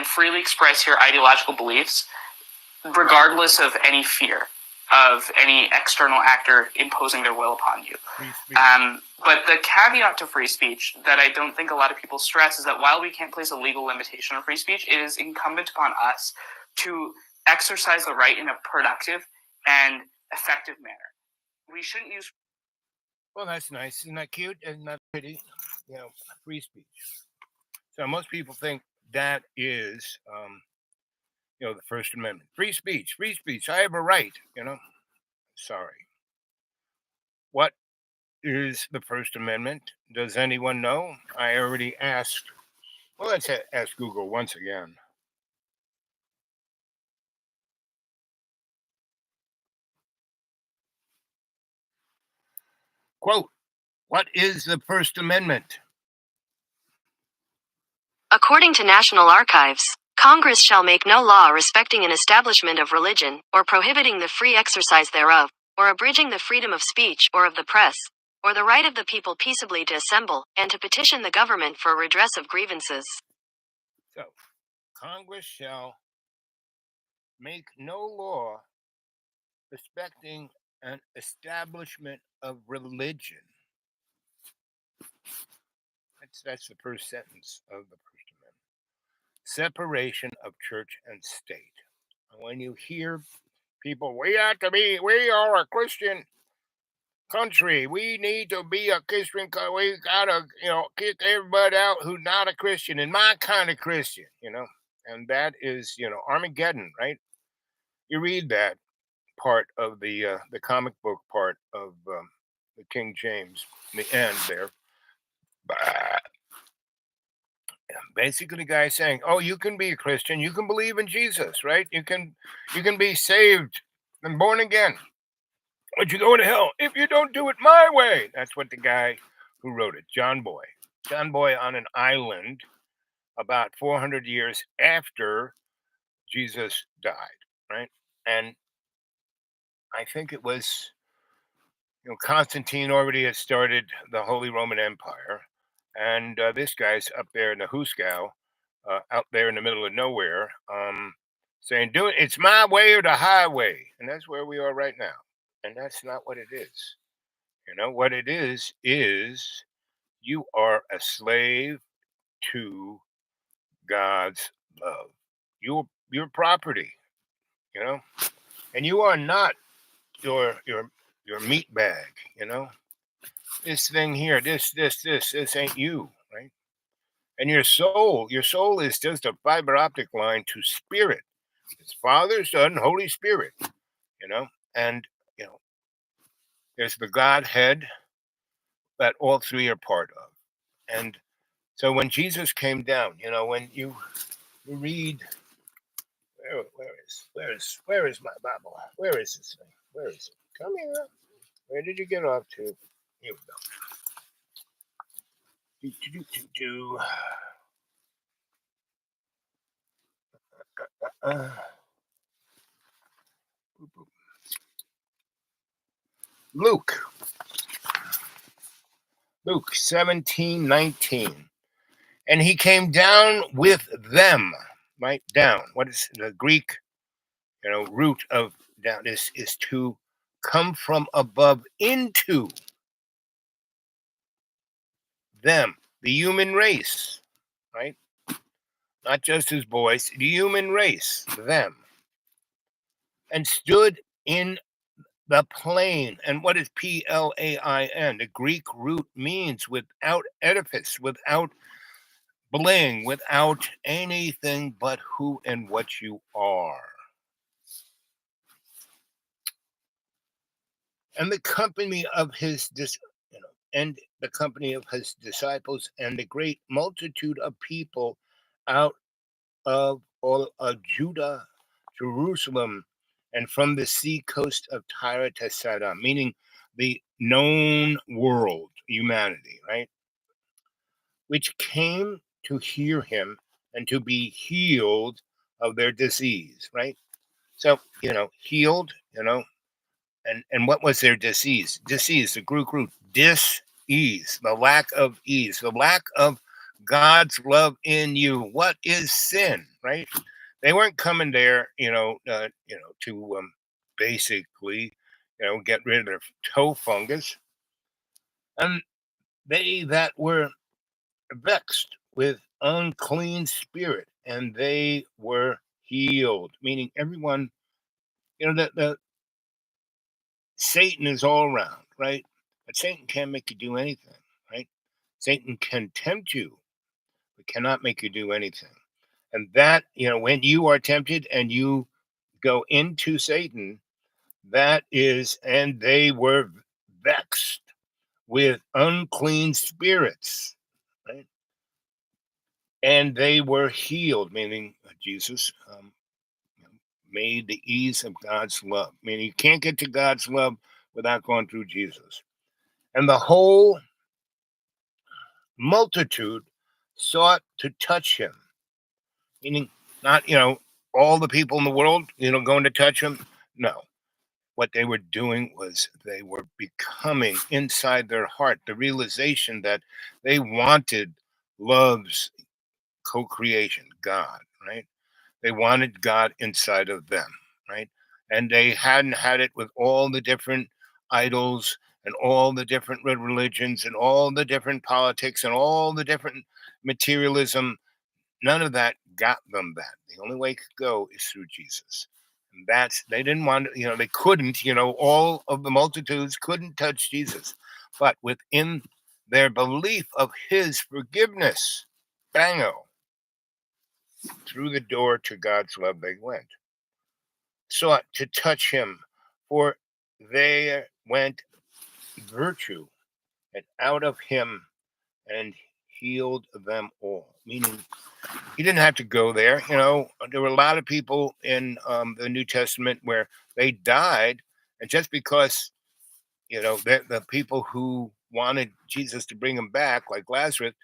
freely express your ideological beliefs, regardless of any fear of any external actor imposing their will upon you. But the caveat to free speech that I don't think a lot of people stress is that while we can't place a legal limitation on free speech, it is incumbent upon us to exercise the right in a productive and effective manner. We shouldn't use... Well, that's nice. Isn't that cute? Isn't that pretty? Free speech. So most people think that is, the First Amendment. Free speech. I have a right, Sorry. What is the First Amendment? Does anyone know? I already asked. Well, let's ask Google once again. Quote, what is the First Amendment? According to National Archives, Congress shall make no law respecting an establishment of religion, or prohibiting the free exercise thereof, or abridging the freedom of speech or of the press, or the right of the people peaceably to assemble, and to petition the government for redress of grievances. So, Congress shall make no law respecting an establishment of religion. That's the first sentence of the First Amendment. Separation of church and state. And when you hear people, we are a Christian country. We need to be a Christian. We gotta, kick everybody out who's not a Christian, and my kind of Christian, and that is, Armageddon, right? You read that part of the comic book part of the King James, the end there. Basically, the guy saying, "Oh, you can be a Christian. You can believe in Jesus, right? You can be saved and born again. But you go to hell if you don't do it my way." That's what the guy who wrote it, John Boy on an island about 400 years after Jesus died, right? And I think it was, Constantine already had started the Holy Roman Empire, and this guy's up there in the Huskow, out there in the middle of nowhere, saying, "Do it. It's my way or the highway," and that's where we are right now. And that's not what it is. What it is you are a slave to God's love. Your property, and you are not your meat bag, This thing here, this ain't you, right? And your soul is just a fiber optic line to spirit. It's Father, Son, Holy Spirit, and there's the Godhead that all three are part of. And so when Jesus came down, when you read, where is my Bible? Where is this thing? Where is it? Come here. Where did you get off to? Here we go. Luke 17:19. And he came down with them, right? Down. What is the Greek, root of down? This is to come from above into them, the human race, right? Not just his boys, the human race, them. And stood in the plain. And what is Plain? The Greek root means without edifice, without bling, without anything but who and what you are. And the company of his disciples and the great multitude of people out of all of Judah, Jerusalem, and from the sea coast of Tyre to Sidon, meaning the known world, humanity, right? Which came to hear him and to be healed of their disease, right? So, healed, and what was their disease? Disease, the Greek root, dis-ease, the lack of ease, the lack of God's love in you. What is sin, right? They weren't coming there, to basically, get rid of their toe fungus. And they that were vexed with unclean spirit, and they were healed. Meaning everyone, the Satan is all around, right? But Satan can't make you do anything, right? Satan can tempt you, but cannot make you do anything. And that, when you are tempted and you go into Satan, that is, and they were vexed with unclean spirits, right? And they were healed, meaning Jesus made the ease of God's love. Meaning you can't get to God's love without going through Jesus. And the whole multitude sought to touch him, meaning not, all the people in the world, going to touch him. No. What they were doing was they were becoming inside their heart the realization that they wanted love's co-creation, God, right? They wanted God inside of them, right? And they hadn't had it with all the different idols and all the different religions and all the different politics and all the different materialism. None of that got them that. The only way it could go is through Jesus. And they didn't want to, they couldn't, all of the multitudes couldn't touch Jesus. But within their belief of his forgiveness, bango, through the door to God's love they went. Sought to touch him, for there went virtue and out of him and healed them all. Meaning he didn't have to go there. There were a lot of people in the New Testament where they died, and just because the people who wanted Jesus to bring them back, like Lazarus,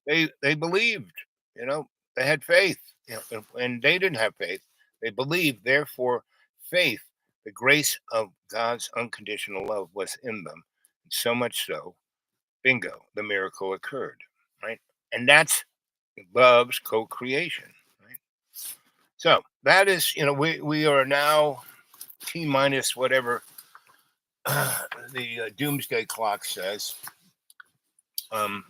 they believed. They had faith. And they didn't have faith. They believed. Therefore, faith, the grace of God's unconditional love, was in them. So much so, bingo, the miracle occurred. Right, and that's love's co-creation, right? So that is, we are now T minus whatever the doomsday clock says. Now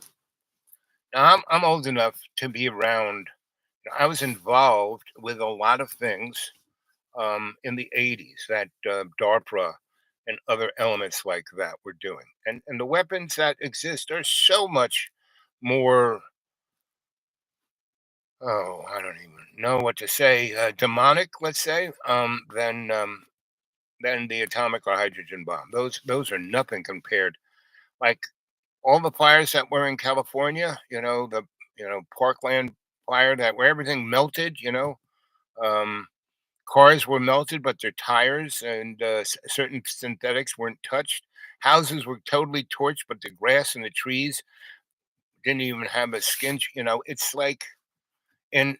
I'm old enough to be around. I was involved with a lot of things in the 80s that DARPA and other elements like that were doing. And the weapons that exist are so much more, I don't even know what to say, demonic, let's say, than the atomic or hydrogen bomb. Those are nothing compared. Like all the fires that were in California, the Parkland fire, that where everything melted, um, cars were melted, but their tires and certain synthetics weren't touched. Houses were totally torched, but the grass and the trees didn't even have a skin. It's like in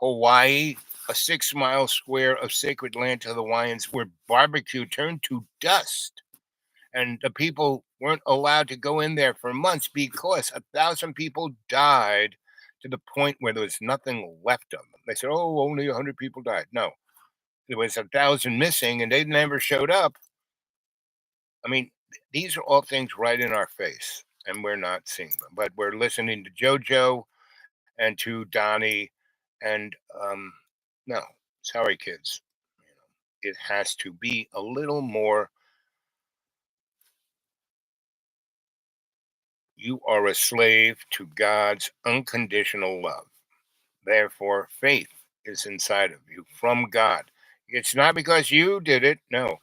Hawaii, a 6 mile square of sacred land to the Hawaiians, where barbecue turned to dust. And the people weren't allowed to go in there for months because 1,000 people died to the point where there was nothing left of them. They said, oh, only 100 people died. No, there was 1,000 missing and they never showed up. I mean, these are all things right in our face and we're not seeing them. But we're listening to JoJo and to Donnie and no, sorry, kids. It has to be a little more. You are a slave to God's unconditional love. Therefore, faith is inside of you from God. It's not because you did it. No,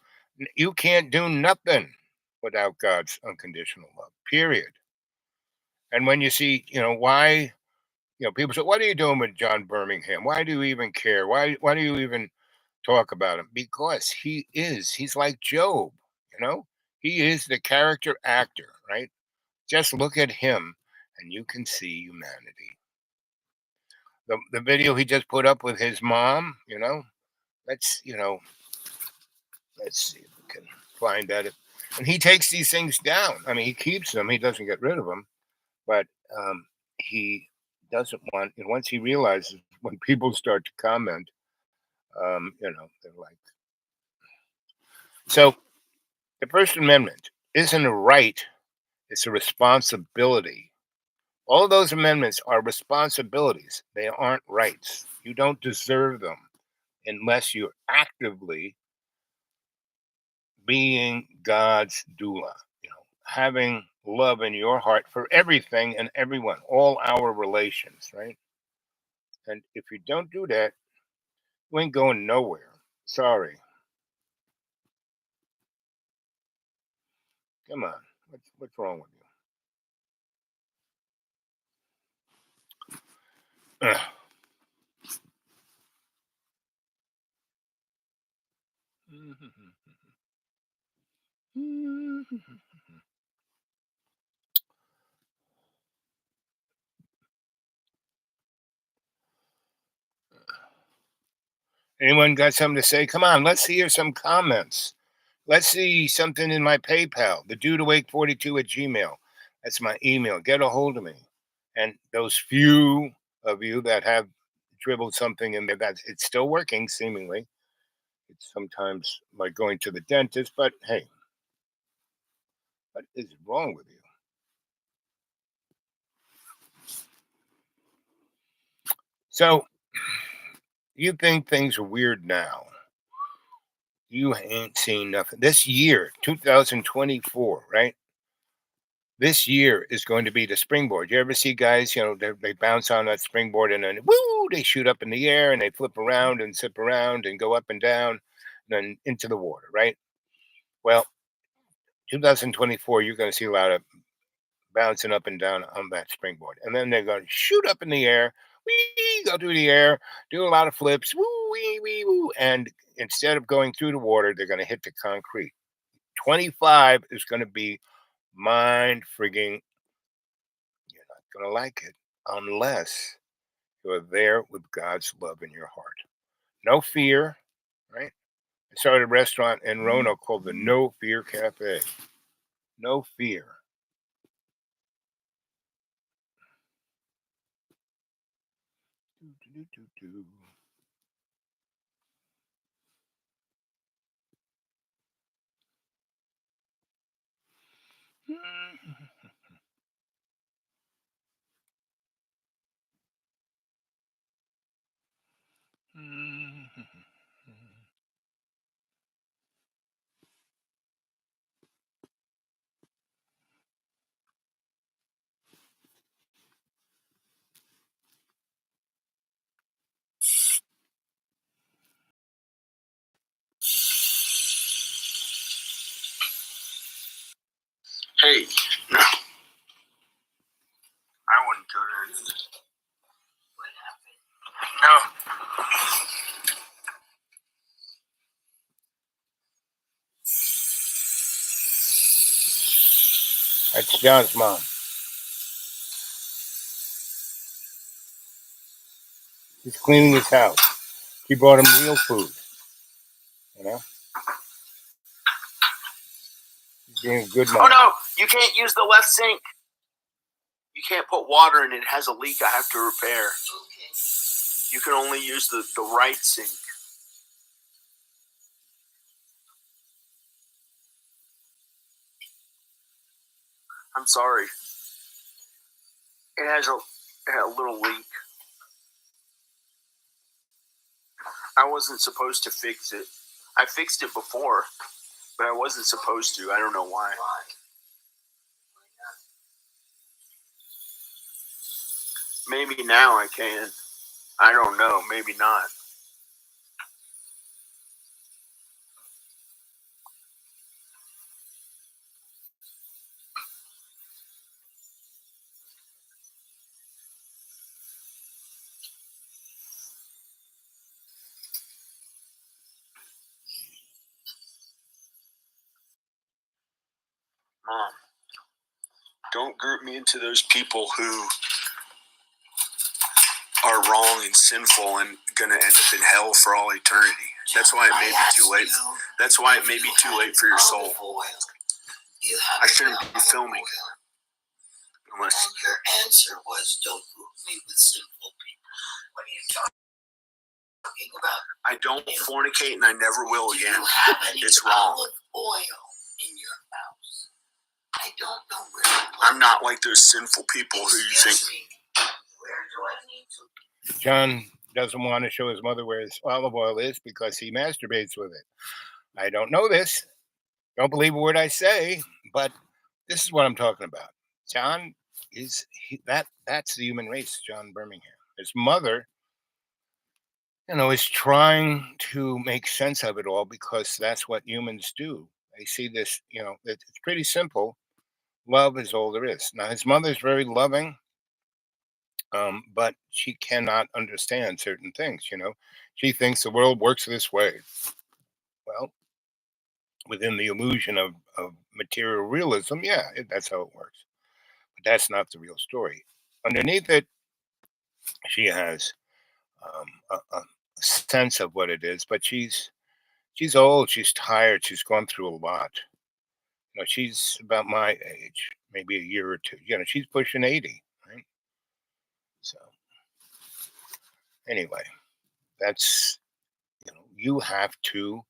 you can't do nothing without God's unconditional love, period. And when you see, why, people say, what are you doing with John Birmingham? Why do you even care? Why do you even talk about him? Because he's like Job, he is the character actor, right? Just look at him and you can see humanity. The video he just put up with his mom, let's, let's see if we can find that. And he takes these things down. I mean, he keeps them, he doesn't get rid of them, but he doesn't want, and once he realizes when people start to comment, they're like, so the First Amendment isn't a right, it's a responsibility. All of those amendments are responsibilities. They aren't rights. You don't deserve them unless you're actively being God's doula, having love in your heart for everything and everyone, all our relations, right? And if you don't do that, you ain't going nowhere. Sorry. Come on. What's wrong with you? Ugh. Anyone got something to say? Come on, let's hear some comments. Let's see something in my PayPal, the dude awake42 at Gmail. That's my email. Get a hold of me. And those few of you that have dribbled something in there, that it's still working, seemingly. It's sometimes like going to the dentist, but hey, what is wrong with you? So, you think things are weird now. You ain't seen nothing. This year, 2024, right? This year is going to be the springboard. You ever see guys, they bounce on that springboard and then, woo, they shoot up in the air and they flip around and zip around and go up and down and then into the water, right? Well, 2024, you're going to see a lot of bouncing up and down on that springboard. And then they're going to shoot up in the air, wee, go through the air, do a lot of flips, woo, wee, wee, woo. And instead of going through the water, they're going to hit the concrete. 25 is going to be mind frigging. You're not going to like it unless you're there with God's love in your heart. No fear, right? I started a restaurant in Roanoke called the No Fear Cafe. No fear. Hey, no. I wouldn't go there. What happened? No. That's John's mom. He's cleaning his house. She brought him real food. He's being a good mom. Oh no, you can't use the left sink. You can't put water in it. It has a leak I have to repair. Okay. You can only use the right sink. I'm sorry. It had a little leak. I wasn't supposed to fix it. I fixed it before, but I wasn't supposed to. I don't know why. Maybe now I can. I don't know. Maybe not. Mom, don't group me into those people who are wrong and sinful and going to end up in hell for all eternity. That's why it may be too late. That's why it may be too late for your soul. I shouldn't be filming. Unless And your answer was, don't group me with sinful people. What are you talking about? I don't fornicate and I never will Do again. you have any It's wrong. olive oil in your house? I don't know where you I'm not like those sinful people who you think. Excuse me. Where do I need to? John doesn't want to show his mother where his olive oil is because he masturbates with it. I don't know this. Don't believe a word I say, but this is what I'm talking about. John that's the human race, John Birmingham. His mother, is trying to make sense of it all because that's what humans do. They see this, it's pretty simple. Love is all there is. Now his mother's very loving, but she cannot understand certain things. She thinks the world works this way. Well, within the illusion of material realism, yeah, that's how it works. But that's not the real story. Underneath it, she has a sense of what it is, but she's old, she's tired, she's gone through a lot. She's about my age, maybe a year or two. She's pushing 80, right? So anyway, that's you have to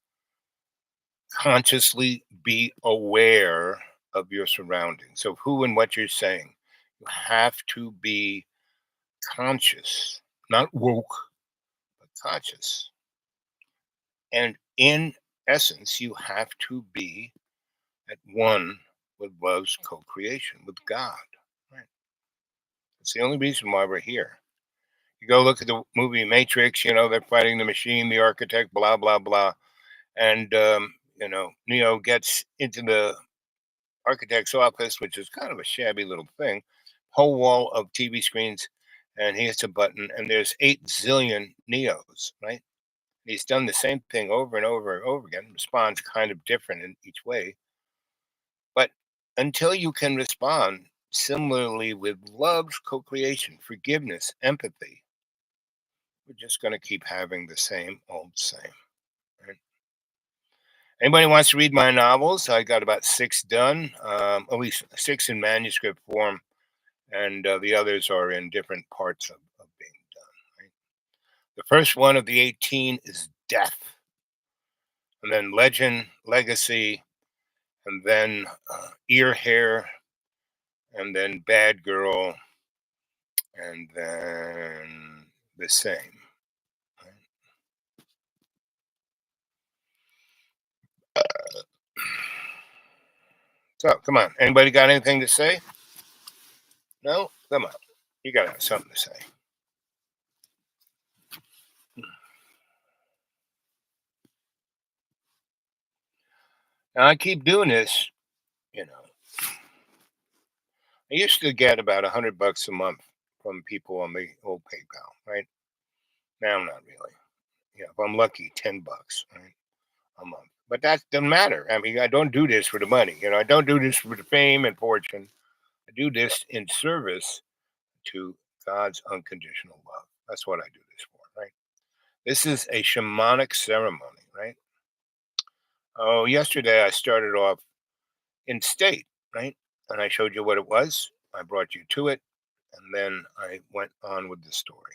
consciously be aware of your surroundings, of who and what you're saying. You have to be conscious, not woke, but conscious. And in essence, you have to be at one with love's co-creation with God. Right? It's the only reason why we're here. You go look at the movie Matrix. They're fighting the machine, the architect, blah blah blah, and Neo gets into the architect's office, which is kind of a shabby little thing, whole wall of TV screens, and he hits a button, and there's 8 zillion Neos, right? He's done the same thing over and over and over again. Responds kind of different in each way. But until you can respond similarly with love's co-creation, forgiveness, empathy, we're just going to keep having the same old same. Right? Anybody wants to read my novels? I got about 6 done, at least 6 in manuscript form, and the others are in different parts of being done. Right? The first one of the 18 is Death, and then Legend, Legacy, and then Ear Hair, and then Bad Girl, and then the same. So come on, anybody got anything to say? No, come on, you gotta have something to say. Now I keep doing this. I used to get about $100 a month from people on the old PayPal, right? Now not really. If I'm lucky, $10, right, a month. But that doesn't matter. I mean, I don't do this for the money. I don't do this for the fame and fortune. I do this in service to God's unconditional love. That's what I do this for, right? This is a shamanic ceremony, right? Oh, yesterday I started off in state, right? And I showed you what it was. I brought you to it. And then I went on with the story.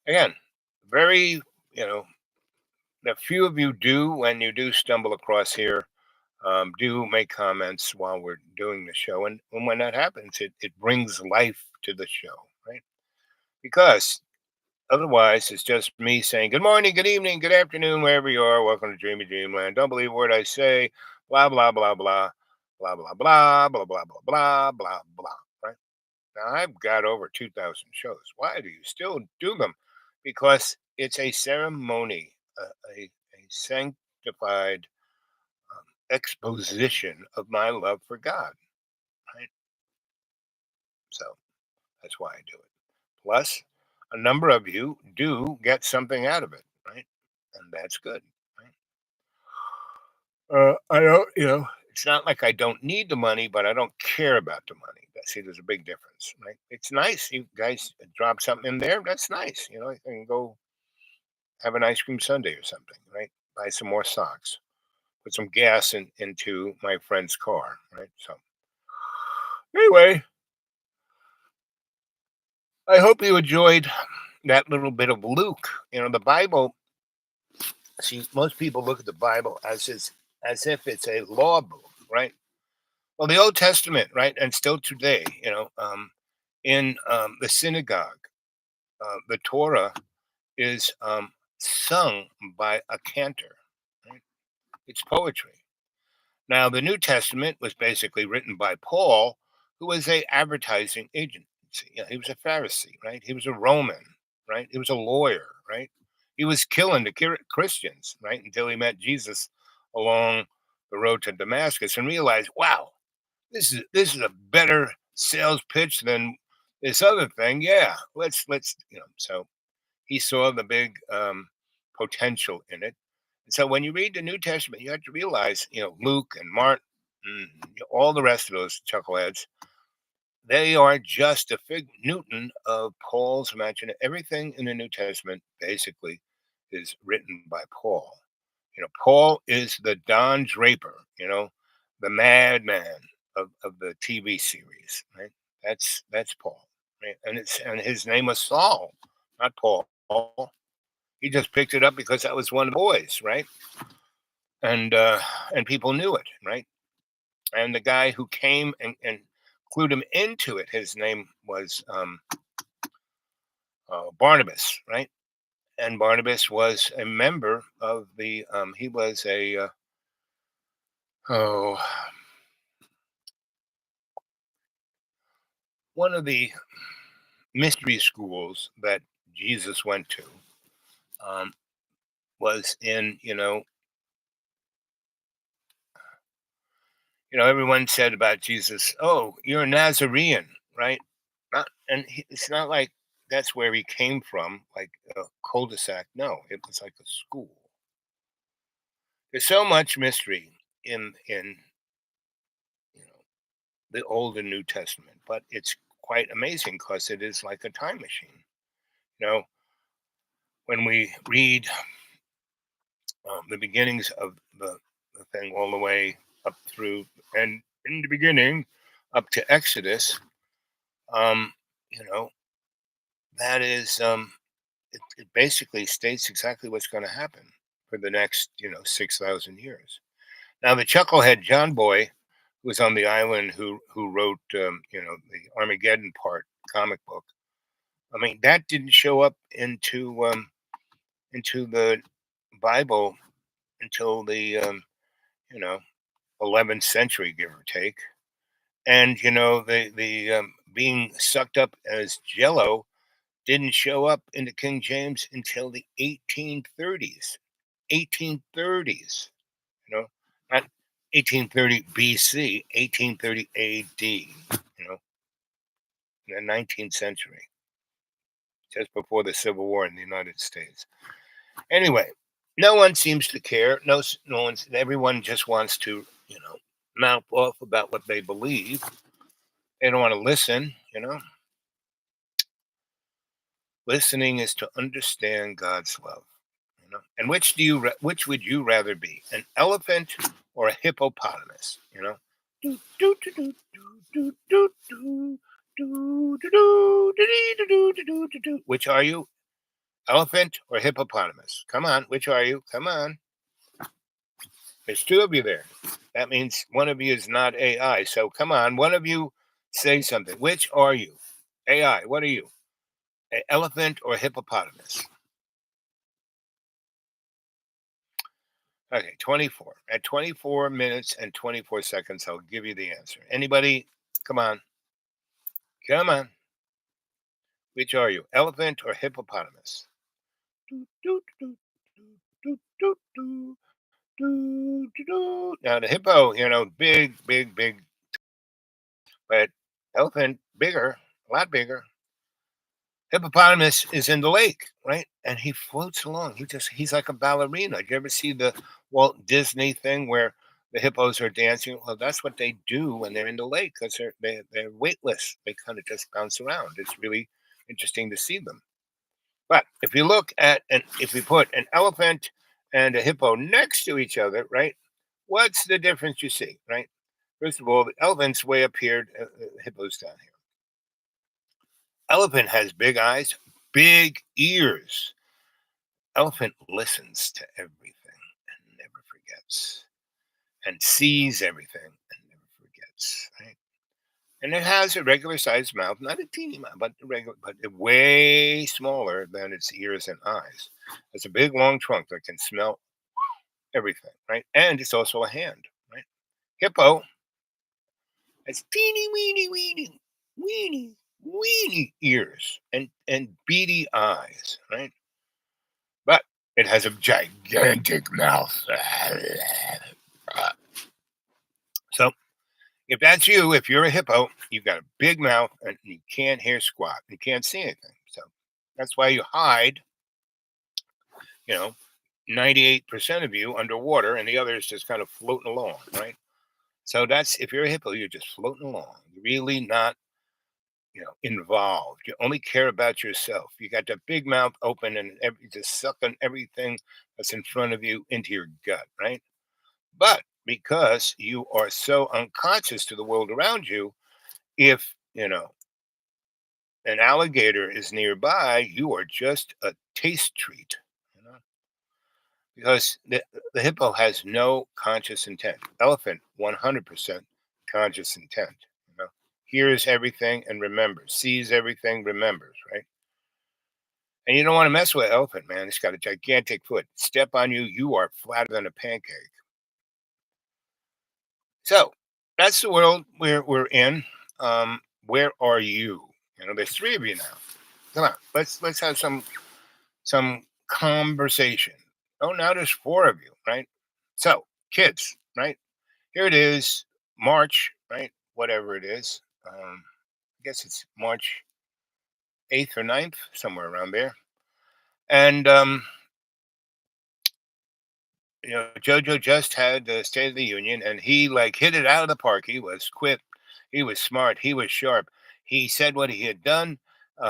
Again, very, a few of you do, when you do stumble across here, do make comments while we're doing the show. And when that happens, it brings life to the show, right? Because otherwise, it's just me saying, good morning, good evening, good afternoon, wherever you are. Welcome to Dreamy Dreamland. Don't believe a word I say. Blah, blah, blah, blah, blah, blah, blah, blah, blah, blah, blah, blah, blah, right? Now, I've got over 2,000 shows. Why do you still do them? Because it's a ceremony, a sanctified exposition of my love for God, right? So that's why I do it. Plus, a number of you do get something out of it, right? And that's good, right? I don't, it's not like I don't need the money, but I don't care about the money. See, there's a big difference, right? It's nice you guys drop something in there. That's nice. I can go have an ice cream sundae or something, right? Buy some more socks, put some gas into my friend's car, right? So Anyway, I hope you enjoyed that little bit of Luke. The Bible. See, most people look at the Bible as if it's a law book, right? Well, the Old Testament, right, and still today, in the synagogue, the Torah is sung by a cantor. Right? It's poetry. Now, the New Testament was basically written by Paul, who was a advertising agency. He was a Pharisee, right? He was a Roman, right? He was a lawyer, right? He was killing the Christians, right? Until he met Jesus along the road to Damascus and realized, wow, this is a better sales pitch than this other thing. Yeah, let's So he saw the big potential in it. And so when you read the New Testament, you have to realize, Luke and Mark, all the rest of those chuckleheads, they are just a fig Newton of Paul's imagination. Everything in the New Testament basically is written by Paul. Paul is the Don Draper, the madman of the TV series, right? That's Paul, right? And his name was Saul, not Paul. He just picked it up because that was one of the boys, right? And people knew it, right? And the guy who came and clued him into it, his name was Barnabas, right? And Barnabas was a member of the. He was a one of the mystery schools that Jesus went to. Was in everyone said about Jesus, oh, you're a Nazarene, right? It's not like that's where he came from, like a cul-de-sac. No, it was like a school. There's so much mystery in the Old and New Testament, but it's quite amazing because it is like a time machine. When we read the beginnings of the thing all the way up through, and in the beginning up to Exodus, um, that is it basically states exactly what's going to happen for the next 6,000 years. Now the chucklehead John Boy, who was on the island, who wrote the Armageddon part comic book. I mean, that didn't show up into the Bible until the 11th century, give or take. And the being sucked up as Jello didn't show up into King James until the 1830s. 1830s, not 1830 BC, 1830 AD, in the 19th century, just before the Civil War in the United States. Anyway, no one seems to care. No one. Everyone just wants to, mouth off about what they believe. They don't want to listen. Listening is to understand God's love. And which would you rather be, an elephant or a hippopotamus? Which are you, elephant or hippopotamus? Come on, which are you? Come on. There's two of you there. That means one of you is not AI. So come on, one of you say something. Which are you? AI, what are you? An elephant or hippopotamus? Okay, 24. At 24 minutes and 24 seconds, I'll give you the answer. Anybody? Come on. Come on. Which are you, elephant or hippopotamus? Now, the hippo, big, but elephant, bigger, a lot bigger. Hippopotamus is in the lake, right? And he floats along. He's like a ballerina. Did you ever see the Walt Disney thing where the hippos are dancing? Well, that's what they do when they're in the lake because they're weightless. They kind of just bounce around. It's really interesting to see them. But if you look at if we put an elephant and a hippo next to each other, right? What's the difference you see, right? First of all, the elephant's way up here, hippo's down here. Elephant has big eyes, big ears. Elephant listens to everything and never forgets, and sees everything and never forgets, right? And it has a regular sized mouth, not a teeny mouth, but way smaller than its ears and eyes. It's a big long trunk that can smell everything, right? And it's also a hand, right? Hippo has teeny weeny ears and beady eyes, right? But it has a gigantic mouth. So if that's you, if you're a hippo, you've got a big mouth and you can't hear squat. You can't see anything. So that's why you hide, 98% of you underwater and the others just kind of floating along, right? So that's, if you're a hippo, you're just floating along. You're really not, involved. You only care about yourself. You got that big mouth open and just sucking everything that's in front of you into your gut, right? But because you are so unconscious to the world around you, if, an alligator is nearby, you are just a taste treat, because the hippo has no conscious intent. Elephant, 100% conscious intent, hears everything and remembers, sees everything, remembers, right? And you don't want to mess with elephant, man. It's got a gigantic foot. Step on you, you are flatter than a pancake. So that's the world we're in. Where are you? There's three of you now. Come on, let's have some conversation. Oh, now there's four of you, right? So, kids, right? Here it is, March, right? Whatever it is. I guess it's March 8th or 9th, somewhere around there. And Jojo just had the State of the Union, and he hit it out of the park. He was quick, he was smart, he was sharp. He said what he had done.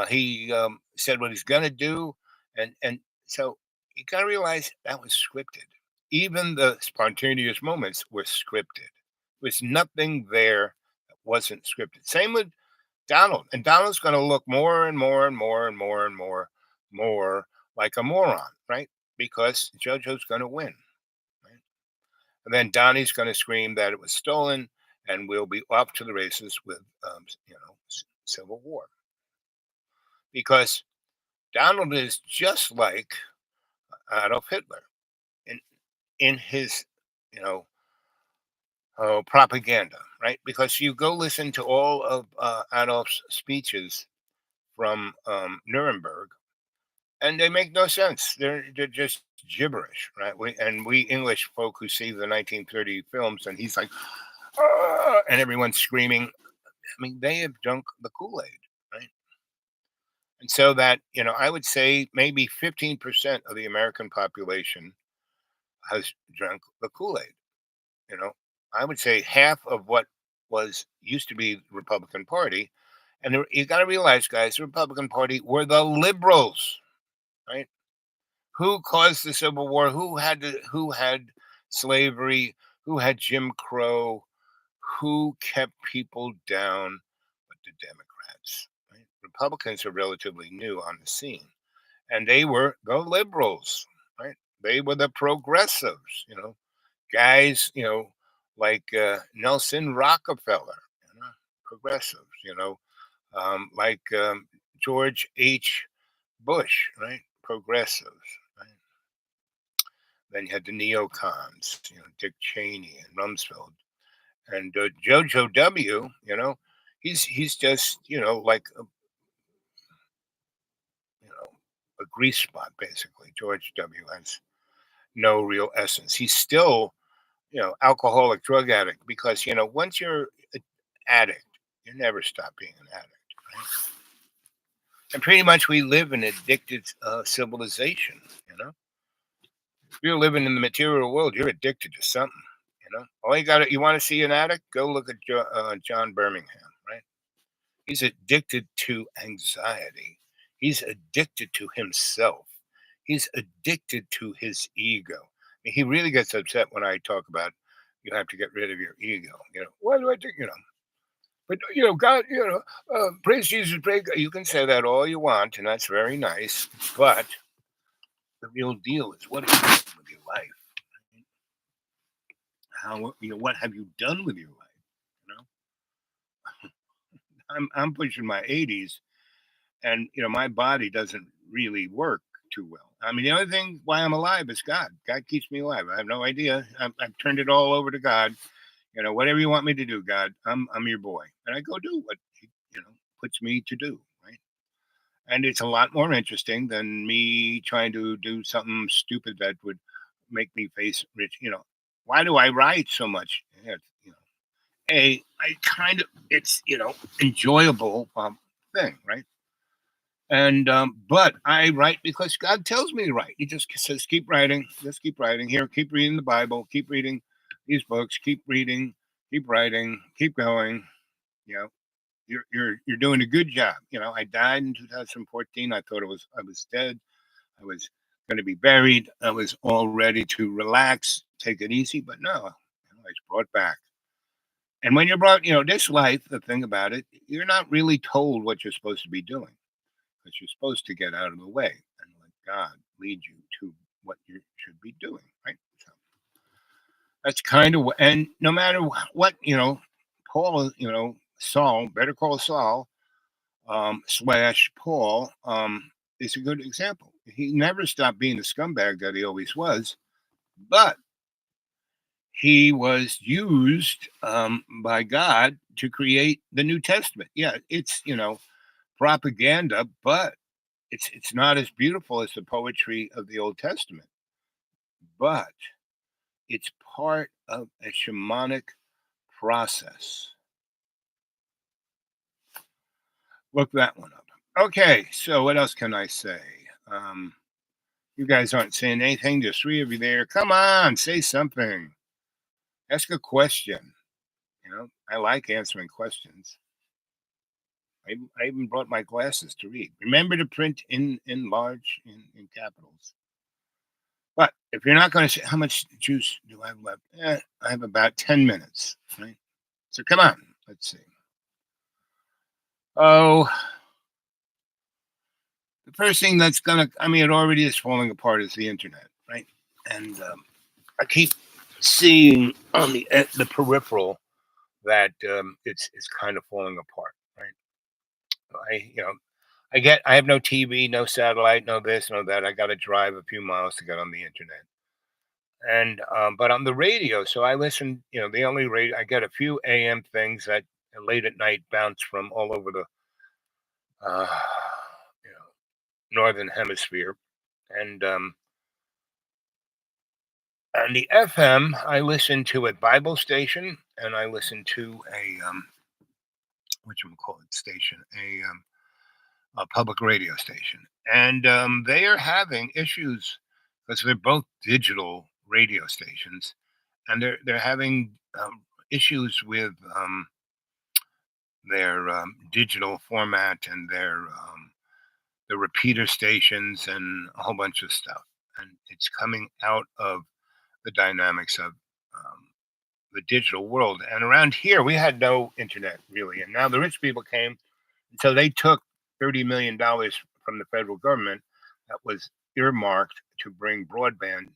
He said what he's gonna do, and so you gotta realize that was scripted. Even the spontaneous moments were scripted. There was nothing there that wasn't scripted. Same with Donald, and Donald's going to look more and more and more and more and more like a moron, right? Because JoJo's going to win, right? And then Donnie's going to scream that it was stolen, and we'll be off to the races with, Civil War. Because Donald is just like Adolf Hitler in his, propaganda, right? Because you go listen to all of Adolf's speeches from Nuremberg, and they make no sense. They're just gibberish, right? We English folk who see the 1930 films, and he's like, "Ah," and everyone's screaming. I mean, they have drunk the Kool-Aid, right? And so that I would say maybe 15% of the American population has drunk the Kool-Aid. I would say half of what used to be the Republican Party. And you got to realize, guys, the Republican Party were the liberals, right? Who caused the Civil War? Who had slavery? Who had Jim Crow? Who kept people down? But the Democrats, right? Republicans are relatively new on the scene, and they were the liberals, right? They were the progressives, guys, like Nelson Rockefeller, progressives, like George H. Bush, right? Progressives, right? Then you had the neocons, Dick Cheney and Rumsfeld, and Jojo W. He's just like a grease spot basically. George W. has no real essence. He's still alcoholic, drug addict, because once you're an addict, you never stop being an addict, right? And pretty much we live in addicted civilization, If you're living in the material world, you're addicted to something, All you want to see an addict? Go look at John Birmingham, right? He's addicted to anxiety. He's addicted to himself. He's addicted to his ego. He really gets upset when I talk about You have to get rid of your ego. What do I think? But God, praise Jesus, praise God. You can say that all you want, and that's very nice. But the real deal is, what are you doing with your life? What have you done with your life? I'm pushing my 80s, and my body doesn't really work too well. I mean, the only thing why I'm alive is God. God keeps me alive. I have no idea. I've turned it all over to God. Whatever you want me to do, God, I'm your boy, and I go do what He puts me to do. Right, and it's a lot more interesting than me trying to do something stupid that would make me face rich. Why do I write so much? Yeah, I kind of, it's enjoyable thing, right? And but I write because God tells me to write. He just says, keep writing, just keep writing. Here, keep reading the Bible, keep reading these books, keep reading, keep writing, keep going. You know, you're doing a good job. I died in 2014. I thought I was dead. I was going to be buried. I was all ready to relax, take it easy, but no, I was brought back. And when you're brought, this life, the thing about it, you're not really told what you're supposed to be doing, because you're supposed to get out of the way and let God lead you to what you should be doing, right? So that's kind of, and no matter what, Paul, Saul, Better Call Saul, slash Paul, is a good example. He never stopped being the scumbag that he always was, but he was used by God to create the New Testament. Yeah, it's propaganda, but it's not as beautiful as the poetry of the Old Testament. But it's part of a shamanic process. Look that one up. Okay, so what else can I say? You guys aren't saying anything. There's three of you there. Come on, say something. Ask a question. I like answering questions. I even brought my glasses to read. Remember to print in large, in capitals. But if you're not going to say, how much juice do I have left? I have about 10 minutes, right? So come on, let's see. Oh, the first thing that's going to, it already is falling apart, is the internet, right? And I keep seeing on the peripheral that it's kind of falling apart, right? I have no TV, no satellite, no this, no that. I got to drive a few miles to get on the internet. And but on the radio, so I listen. The only radio, I get a few AM things that late at night bounce from all over the uh, northern hemisphere, and the FM I listen to a Bible station, and I listen to a station, a public radio station, and they are having issues because they're both digital radio stations, and they're having issues with their digital format and their the repeater stations and a whole bunch of stuff, and it's coming out of the dynamics of the digital world. And around here, we had no internet really, and now the rich people came, so they took $30 million from the federal government that was earmarked to bring broadband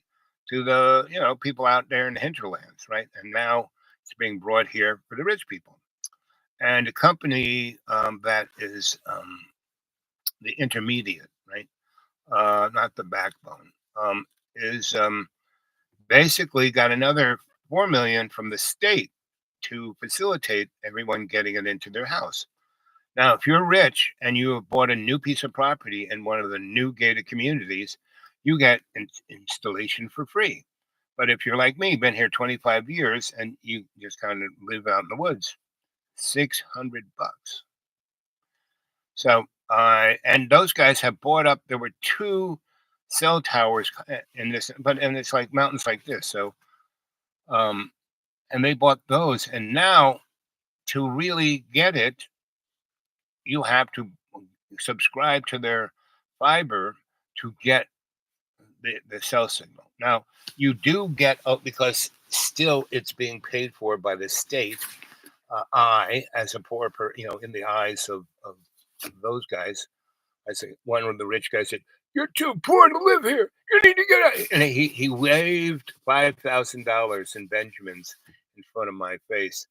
to the people out there in the hinterlands, right? And now it's being brought here for the rich people. And a company that is the intermediate, right? Not the backbone, is basically got another 4 million from the state to facilitate everyone getting it into their house. Now, if you're rich and you have bought a new piece of property in one of the new gated communities, you get installation for free. But if you're like me, been here 25 years and you just kind of live out in the woods, $600. So, and those guys have bought up. There were 2 cell towers in this, and it's like mountains like this. So, and they bought those, and now to really get it, you have to subscribe to their fiber to get the cell signal. Now, you do get, because still it's being paid for by the state. I, as a poor in the eyes of those guys, I say one of the rich guys said, "You're too poor to live here. You need to get out." And he waved $5,000 in Benjamins in front of my face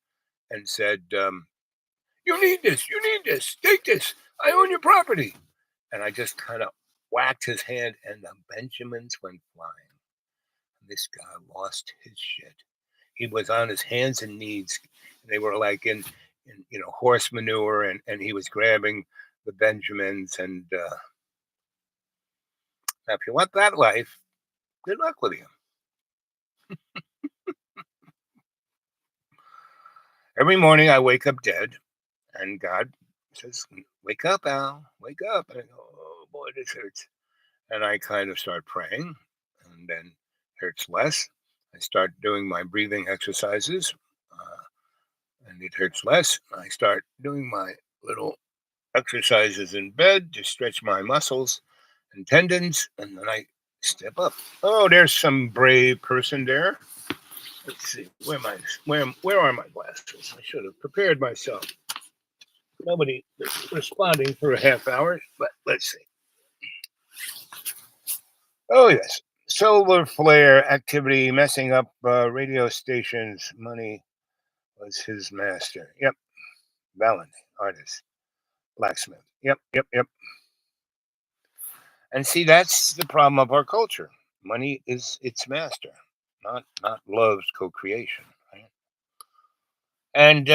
and said, "You need this. You need this. Take this. I own your property." And I just kind of whacked his hand, and the Benjamins went flying. This guy lost his shit. He was on his hands and knees. They were like in horse manure, and he was grabbing the Benjamins. And now, if you want that life, good luck with you. Every morning I wake up dead, and God says, "Wake up, Al. Wake up." And I go, "Oh boy, this hurts." And I kind of start praying, and then hurts less. I start doing my breathing exercises, and it hurts less. I start doing my little exercises in bed to stretch my muscles and tendons, and then I step up. Oh, there's some brave person there. Let's see, where are my glasses? I should have prepared myself. Nobody is responding for a half hour, but let's see. Oh yes, solar flare activity messing up radio stations. Money was his master. Yep, Valentine, artist, blacksmith. Yep. And see, that's the problem of our culture. Money is its master, not love's co-creation. Right? And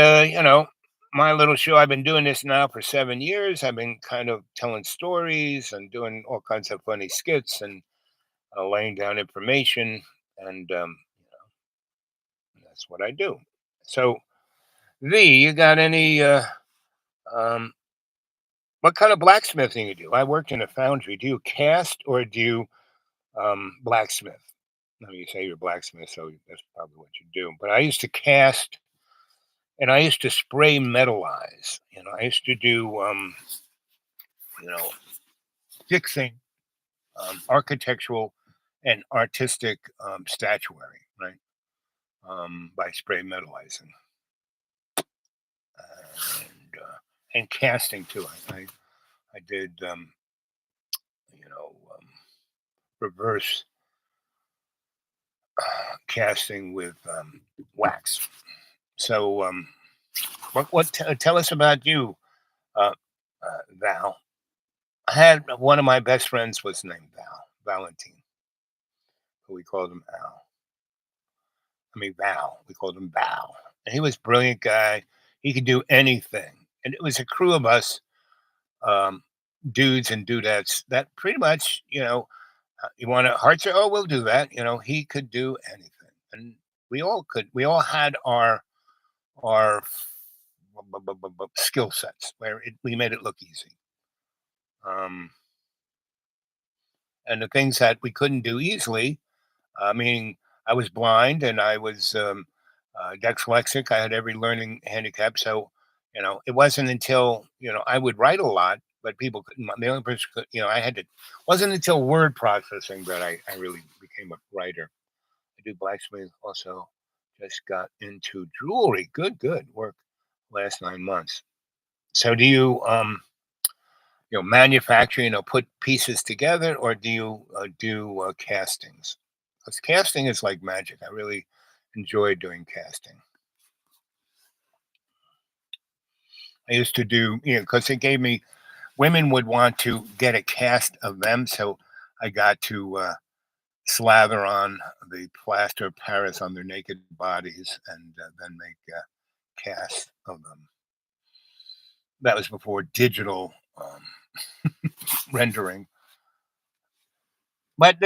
my little show. I've been doing this now for 7 years. I've been kind of telling stories and doing all kinds of funny skits and laying down information, and that's what I do. So, V, you got any? Um, what kind of blacksmithing you do? I worked in a foundry. Do you cast or do you blacksmith? No, you say you're a blacksmith, so that's probably what you do. But I used to cast, and I used to spray metalize. I used to do, you know, fixing architectural and artistic statuary, right? By spray metalizing and casting too. I did, you know, reverse casting with wax. So, tell us about you, uh, Val. I had one of my best friends was named Valentine, who we called him Al. I mean Val. We called him Val, and he was a brilliant guy. He could do anything, and it was a crew of us, um, dudes and dudettes that pretty much, you want to hearts? Oh, we'll do that. He could do anything, and we all could. We all had our skill sets where we made it look easy. Um, and the things that we couldn't do easily. I mean, I was blind and I was dyslexic. I had every learning handicap. So, it wasn't until, I would write a lot, but people couldn't. The only person could, I had to, wasn't until word processing that I really became a writer. I do blacksmith also. Just got into jewelry. Good work last 9 months. So do you, manufacture, put pieces together, or do you do castings? Because casting is like magic. I really enjoy doing casting. I used to do, because it gave me, women would want to get a cast of them. So I got to slather on the plaster of Paris on their naked bodies and then make casts of them. That was before digital rendering. But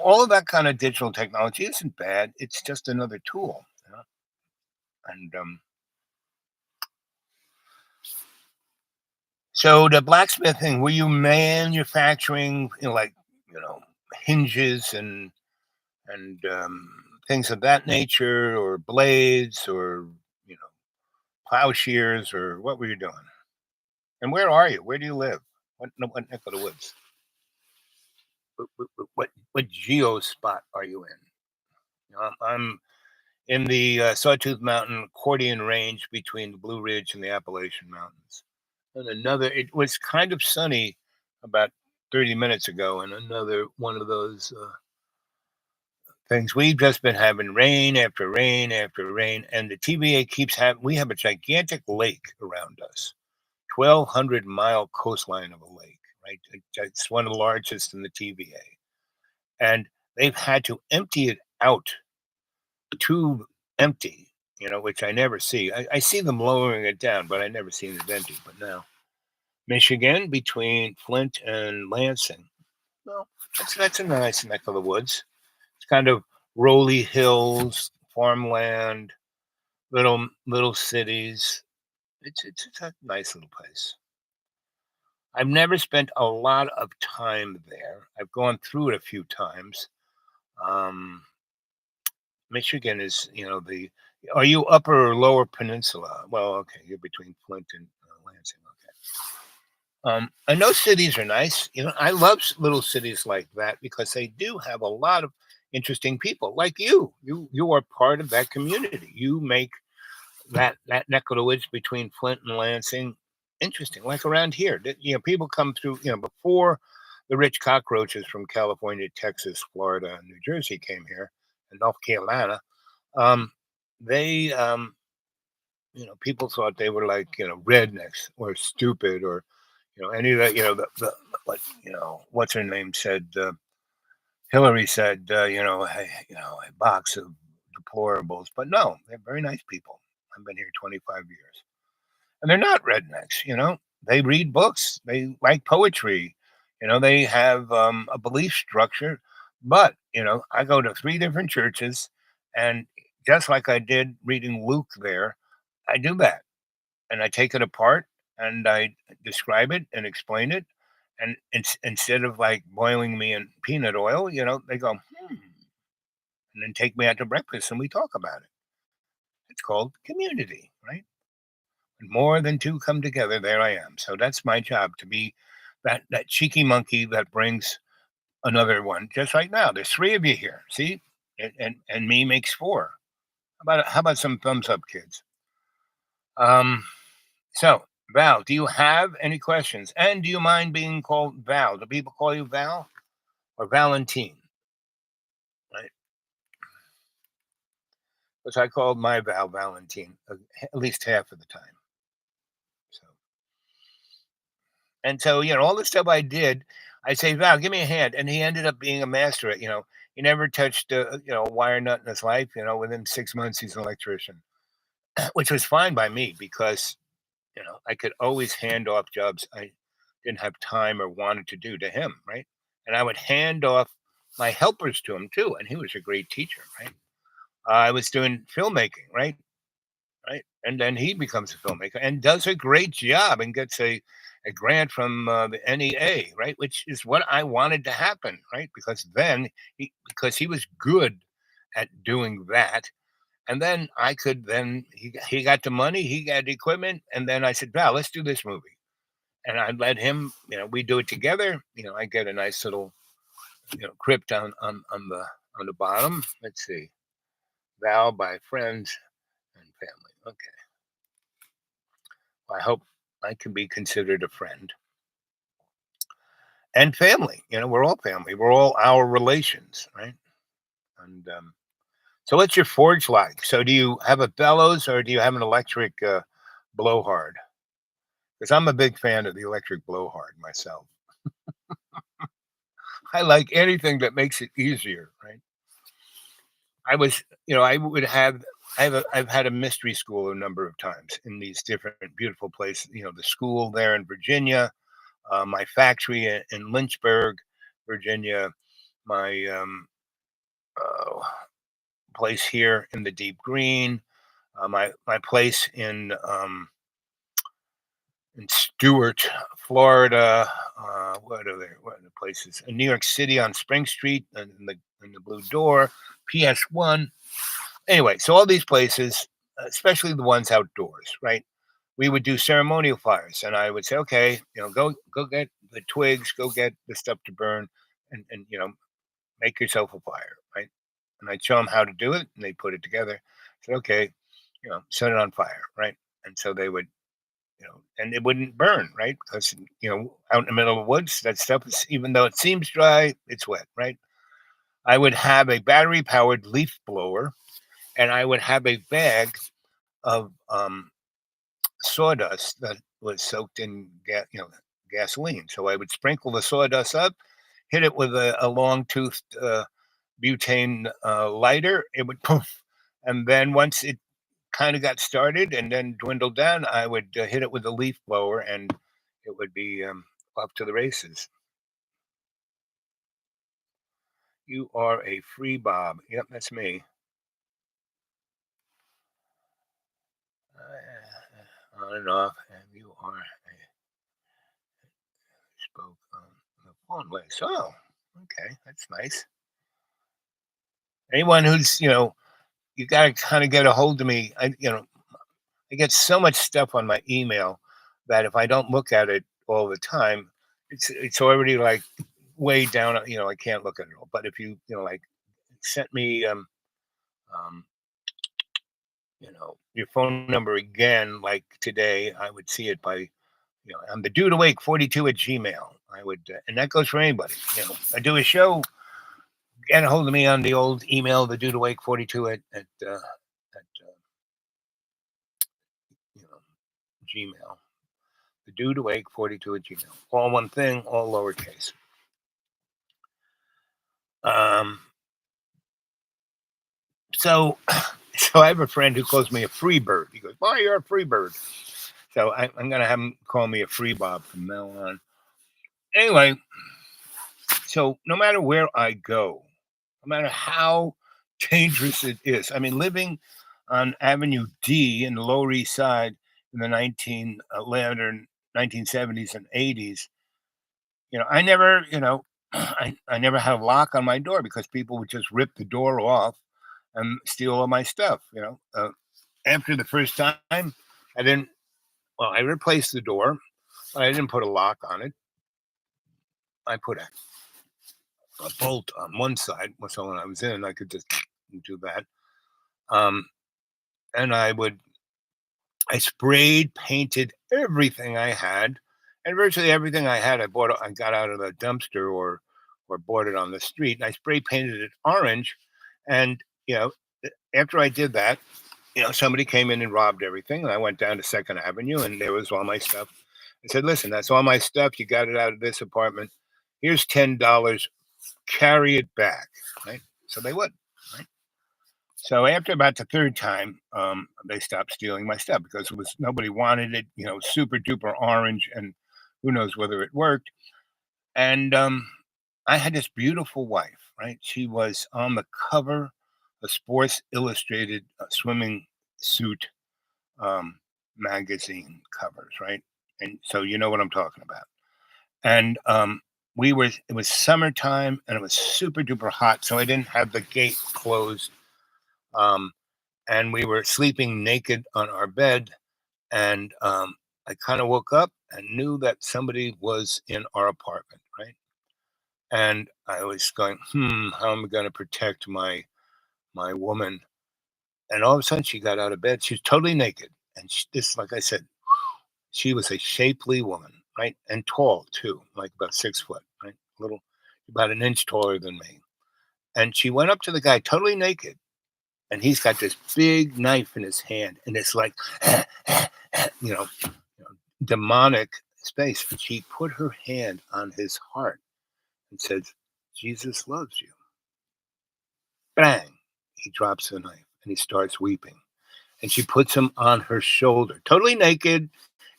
all of that kind of digital technology isn't bad. It's just another tool. And so the blacksmithing, were you manufacturing, like hinges and things of that nature, or blades, or plowshares, or what were you doing? And where are you? Where do you live? What neck of the woods? What geo spot are you in? I'm in the Sawtooth Mountain accordion range between the Blue Ridge and the Appalachian Mountains. And another, it was kind of sunny about 30 minutes ago, and another one of those things. We've just been having rain after rain after rain, and the TVA keeps having, we have a gigantic lake around us, 1,200-mile coastline of a lake, right? It's one of the largest in the TVA. And they've had to empty it out, tube empty, which I never see. I see them lowering it down, but I never seen it empty. But now, Michigan between Flint and Lansing. Well, that's a nice neck of the woods. It's kind of rolly hills, farmland, little cities. It's a nice little place. I've never spent a lot of time there. I've gone through it a few times. Michigan is, are you upper or lower peninsula? Well, okay, you're between Flint and Lansing. Okay. I know cities are nice. I love little cities like that because they do have a lot of interesting people like you. You are part of that community. You make that neck of the woods between Flint and Lansing interesting. Like around here, people come through. Before the rich cockroaches from California, Texas, Florida, and New Jersey came here, and North Carolina, they people thought they were like rednecks or stupid or any of that. What's her name said. Hillary said, a box of deplorables, but no, they're very nice people. I've been here 25 years, and they're not rednecks. They read books, they like poetry, they have a belief structure. But I go to 3 different churches, and just like I did reading Luke there, I do that, and I take it apart and I describe it and explain it. And instead of like boiling me in peanut oil, they go, and then take me out to breakfast and we talk about it. It's called community, right? When more than 2 come together, there I am. So that's my job, to be that cheeky monkey that brings another one. Just right now, there's 3 of you here. See, and me makes 4. How about some thumbs up, kids? So Val, do you have any questions? And do you mind being called Val? Do people call you Val or Valentine? Right? Which I called my Val Valentine at least half of the time. So, all the stuff I did, I say, Val, give me a hand. And he ended up being a master at, he never touched a wire nut in his life. Within 6 months, he's an electrician, which was fine by me because, I could always hand off jobs I didn't have time or wanted to do to him, right? And I would hand off my helpers to him too. And he was a great teacher, right? I was doing filmmaking, right? And then he becomes a filmmaker and does a great job and gets a grant from the NEA, right? Which is what I wanted to happen, right? Because then, because he was good at doing that. And then he got the money, he got the equipment. And then I said, Val, let's do this movie. And I let him, we do it together. I get a nice little, crypt on the bottom. Let's see. Val by friends and family. Okay. I hope I can be considered a friend. And family. We're all family. We're all our relations, right? And so what's your forge like? So do you have a bellows or do you have an electric blowhard? Because I'm a big fan of the electric blowhard myself. I like anything that makes it easier, right? I've had a mystery school a number of times in these different beautiful places. The school there in Virginia, my factory in Lynchburg, Virginia, my place here in the Deep Green, my place in Stewart, Florida. What are the places? In New York City on Spring Street and in the Blue Door, PS1. Anyway, so all these places, especially the ones outdoors, right? We would do ceremonial fires, and I would say, okay, go get the twigs, go get the stuff to burn, and make yourself a fire, right? And I'd show them how to do it, and they put it together. I said, okay, set it on fire, right? And so they would, and it wouldn't burn, right? Because out in the middle of the woods, that stuff is, even though it seems dry, it's wet, right? I would have a battery-powered leaf blower, and I would have a bag of sawdust that was soaked in gasoline. So I would sprinkle the sawdust up, hit it with a long-toothed butane lighter. It would poof, and then once it kind of got started and then dwindled down, I would hit it with a leaf blower, and it would be off to the races. You are a free Bob. Yep, that's me. On and off, and you are spoke on the phone way. So, okay, that's nice. Anyone who's you got to kind of get a hold of me. I get so much stuff on my email that if I don't look at it all the time, it's already like way down. I can't look at it all. But if you like sent me your phone number again, like today, I would see it by I'm the dude awake 42 at Gmail. I would, and that goes for anybody. I do a show. Get a hold of me on the old email, the dude awake 42 at Gmail. The dude awake 42 at Gmail. All one thing, all lowercase. So I have a friend who calls me a free bird. He goes, "Boy, you're a free bird." So I'm going to have him call me a free Bob from now on. Anyway, so no matter where I go, no matter how dangerous it is, I mean, living on Avenue D in the Lower East Side in the 1970s and 80s, I never, I never had a lock on my door because people would just rip the door off and steal all my stuff. After the first time, I replaced the door, but I didn't put a lock on it. I put a bolt on one side, so when I was in, I could just do that. And I sprayed, painted everything I had, and virtually everything I had, I got out of the dumpster or bought it on the street. And I spray painted it orange, and after I did that, somebody came in and robbed everything, and I went down to Second Avenue, and there was all my stuff. I said, "Listen, that's all my stuff. You got it out of this apartment. Here's $10. Carry it back." Right? So they would. Right? So after about the third time, they stopped stealing my stuff because nobody wanted it. Super duper orange, and who knows whether it worked. And I had this beautiful wife. Right? She was on the cover of Sports Illustrated swimming suit magazine covers, right? And so you know what I'm talking about. And it was summertime and it was super duper hot, so I didn't have the gate closed. And we were sleeping naked on our bed, and I kind of woke up and knew that somebody was in our apartment, right? And I was going, how am I going to protect my woman? And all of a sudden, she got out of bed. She was totally naked, and like I said, she was a shapely woman, right, and tall too, like about 6 foot, right, about an inch taller than me. And she went up to the guy, totally naked, and he's got this big knife in his hand, and it's like, you know, demonic space. And she put her hand on his heart and said, "Jesus loves you." Bang! He drops the knife and he starts weeping. And she puts him on her shoulder, totally naked,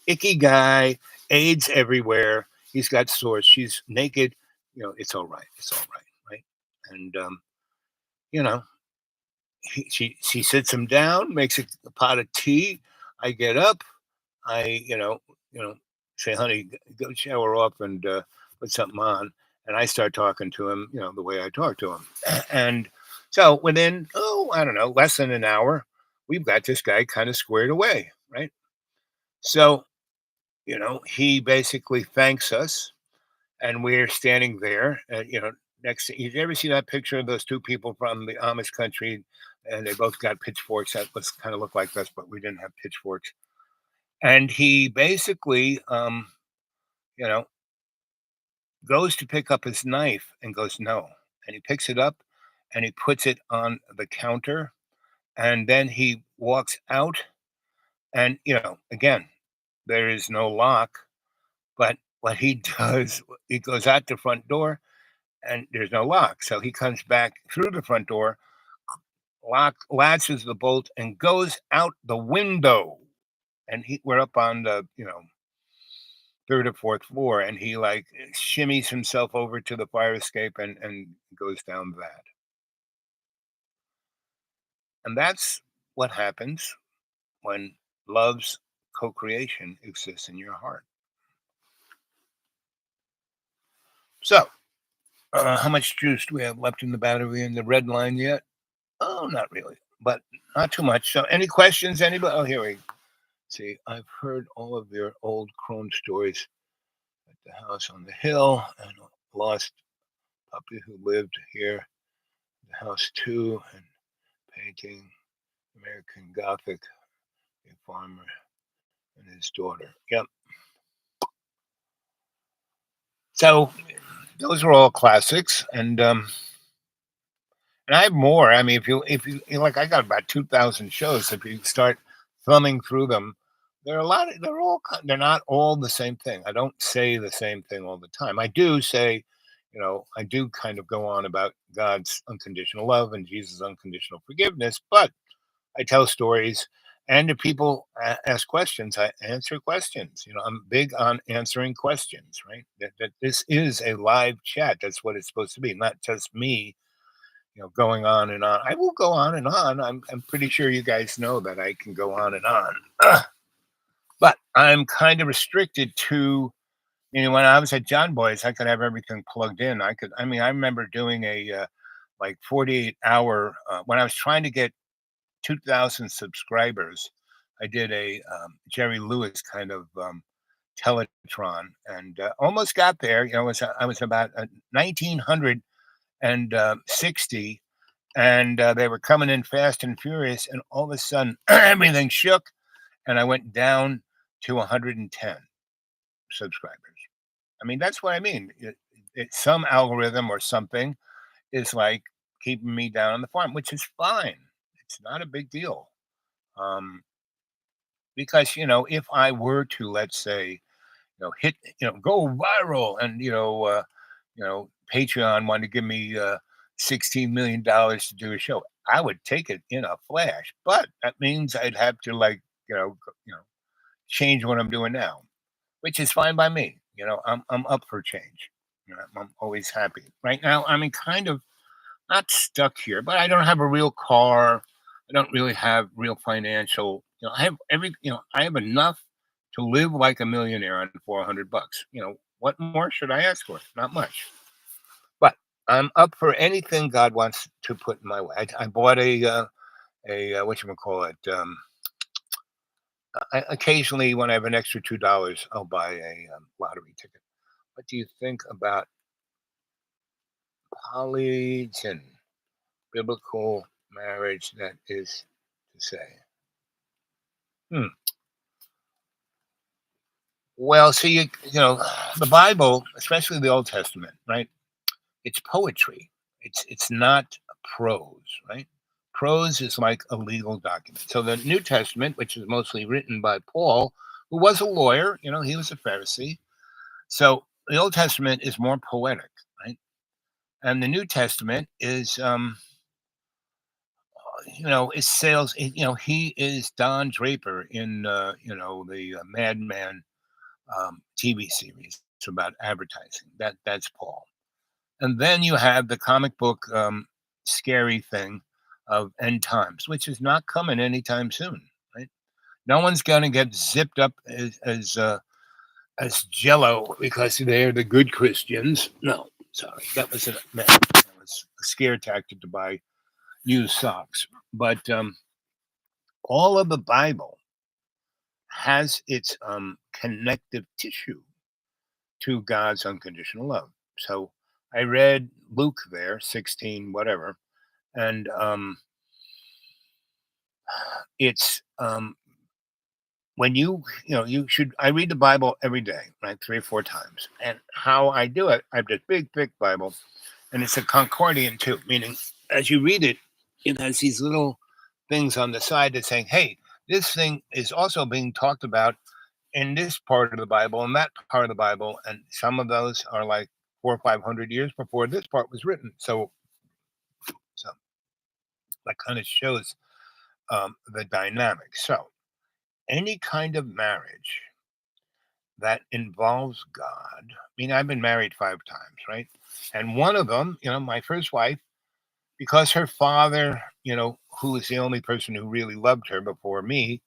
icky guy, AIDS everywhere. He's got sores. She's naked. It's all right. It's all right, right? And she sits him down, makes a pot of tea. I get up. I say, "Honey, go shower off and put something on." And I start talking to him, the way I talk to him. And so within, I don't know, less than an hour, we've got this guy kind of squared away, right? So, he basically thanks us, and we're standing there, next to, you ever see that picture of those two people from the Amish country, and they both got pitchforks that was kind of look like us, but we didn't have pitchforks. And he basically, you know, goes to pick up his knife and goes, no. And he picks it up and he puts it on the counter. And then he walks out. And, again, there is no lock. But what he does, he goes out the front door and there's no lock. So he comes back through the front door, latches the bolt and goes out the window. And we're up on the, third or fourth floor, and he like shimmies himself over to the fire escape and goes down that. And that's what happens when love's co-creation exists in your heart. So, how much juice do we have left in the battery in the red line yet? Oh, not really, but not too much. So, any questions? Anybody? Oh, here we see. I've heard all of your old crone stories at the house on the hill and lost puppy who lived here, the house too, and painting American Gothic, a farmer and his daughter. Yep. So those are all classics, and I have more. I mean, if you like, I got about 2,000 shows. If you start thumbing through them, there are a lot. They're not all the same thing. I don't say the same thing all the time. I do say, I do kind of go on about God's unconditional love and Jesus' unconditional forgiveness, but I tell stories, and if people ask questions, I answer questions. I'm big on answering questions, right? That this is a live chat. That's what it's supposed to be, not just me, going on and on. I will go on and on. I'm pretty sure you guys know that I can go on and on, but I'm kind of restricted to. When I was at John Boy's, I could have everything plugged in. I remember doing a like 48-hour when I was trying to get 2,000 subscribers. I did a Jerry Lewis kind of teletron and almost got there. I was about 1960, and they were coming in fast and furious, and all of a sudden everything shook, and I went down to 110 subscribers. I mean, that's what I mean. It's some algorithm or something is like keeping me down on the farm, which is fine. It's not a big deal. Because, if I were to, let's say, hit, go viral and, Patreon wanted to give me $16 million to do a show, I would take it in a flash. But that means I'd have to change what I'm doing now, which is fine by me. I'm up for change. I'm always happy. Right now, I'm kind of not stuck here, but I don't have a real car. I don't really have real financial. I have I have enough to live like a millionaire on $400. What more should I ask for? Not much. But I'm up for anything God wants to put in my way. I bought a whatchamacallit, occasionally when I have an extra $2, I'll buy a lottery ticket. What do you think about polygyny, biblical marriage? That is to say. Well, see, the Bible, especially the Old Testament, right? It's poetry. It's not prose, right? Prose is like a legal document. So the New Testament, which is mostly written by Paul, who was a lawyer, he was a Pharisee. So the Old Testament is more poetic, right? And the New Testament is, it sales. He is Don Draper in, the Mad Men TV series. It's about advertising. That's Paul. And then you have the comic book scary thing of end times, which is not coming anytime soon, right? No one's going to get zipped up as Jello because they're the good Christians. No, sorry, that was a scare tactic to buy used socks. But all of the Bible has its connective tissue to God's unconditional love. So I read Luke there, 16, whatever, and it's when you should. I read the Bible every day, right, 3 or 4 times, and how I do it, I have this big, thick Bible, and it's a Concordian too, meaning as you read it, it has these little things on the side that's saying, "Hey, this thing is also being talked about in this part of the Bible and that part of the Bible," and some of those are like 400 or 500 years before this part was written. So that kind of shows the dynamic. So any kind of marriage that involves God. I mean, I've been married 5 times, right? And one of them, my first wife, because her father, who was the only person who really loved her before me,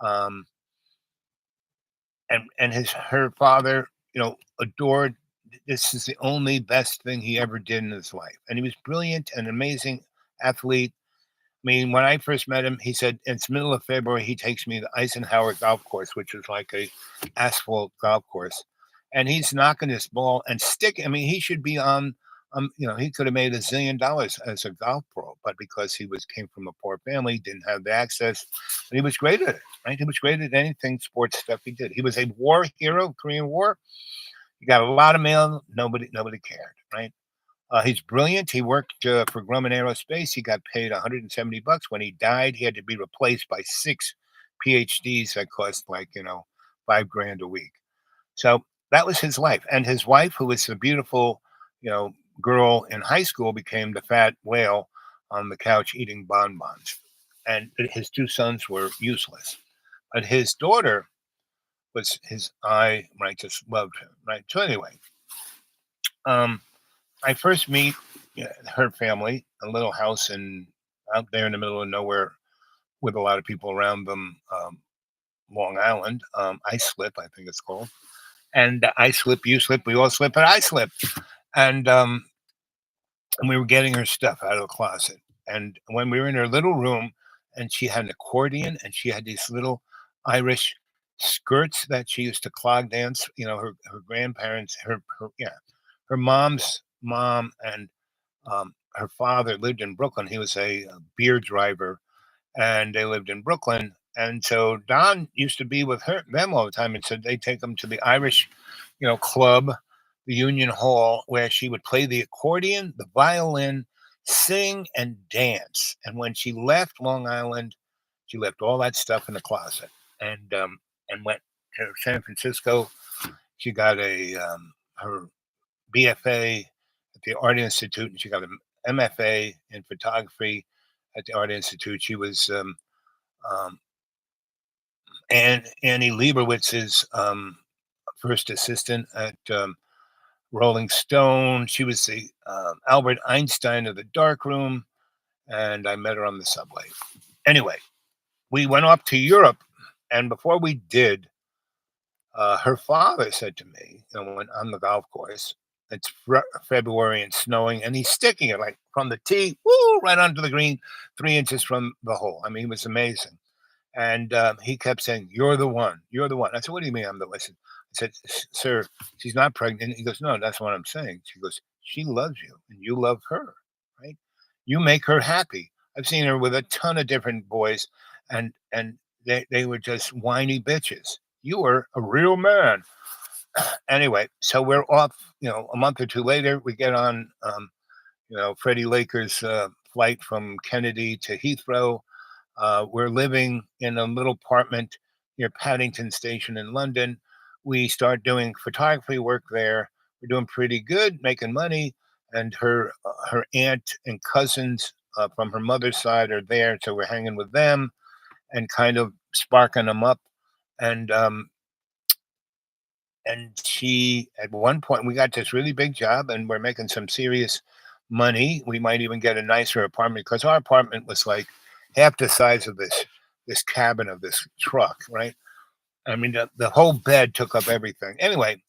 um, and her father, adored. This is the only best thing he ever did in his life, and he was brilliant and amazing athlete. I mean, when I first met him, he said it's middle of February. He takes me to Eisenhower Golf Course, which is like a asphalt golf course, and he's knocking this ball and stick. I mean, he should be on. He could have made $1 zillion as a golf pro, but because came from a poor family, didn't have the access, but he was great at it. Right? He was great at anything sports stuff he did. He was a war hero, Korean War. He got a lot of mail. Nobody cared. Right? He's brilliant. He worked for Grumman Aerospace. He got paid $170. When he died, he had to be replaced by 6 PhDs that cost like $5 grand a week. So that was his life. And his wife, who was a beautiful, girl in high school, became the fat whale on the couch eating bonbons. And his 2 sons were useless. But his daughter was his eye, right? Just loved him, right? So anyway, I first meet her family, a little house out there in the middle of nowhere with a lot of people around them, Long Island. I think it's called. And I slip, you slip, we all slip, and I slip. And we were getting her stuff out of the closet. And when we were in her little room, and she had an accordion, and she had these little Irish skirts that she used to clog dance. Her grandparents, her mom's mom and her father lived in Brooklyn. He was a beer driver, and they lived in Brooklyn. And so Don used to be with them all the time, and said they'd take him to the Irish, club, the Union Hall, where she would play the accordion, the violin, sing, and dance. And when she left Long Island, she left all that stuff in the closet and went to San Francisco. She got her BFA at the Art Institute, and she got an MFA in photography at the Art Institute. She was Annie Leibowitz's first assistant at Rolling Stone. She was the Albert Einstein of the darkroom, and I met her on the subway. Anyway, we went off to Europe, and before we did, her father said to me, when on the golf course, it's February and snowing, and he's sticking it like from the tee, right onto the green, 3 inches from the hole. I mean, it was amazing. And he kept saying, "You're the one. You're the one." I said, "What do you mean I'm the one?" I said, "Sir, she's not pregnant." He goes, "No, that's what I'm saying." She goes, "She loves you, and you love her, right? You make her happy." I've seen her with a ton of different boys, and they were just whiny bitches. You were a real man. Anyway, so we're off. A month or two later, we get on, Freddie Laker's flight from Kennedy to Heathrow. We're living in a little apartment near Paddington Station in London. We start doing photography work there. We're doing pretty good, making money. And her aunt and cousins from her mother's side are there, so we're hanging with them and kind of sparking them up. And she, at one point, we got this really big job, and we're making some serious money. We might even get a nicer apartment, because our apartment was like half the size of this cabin of this truck, right? I mean, the whole bed took up everything. Anyway,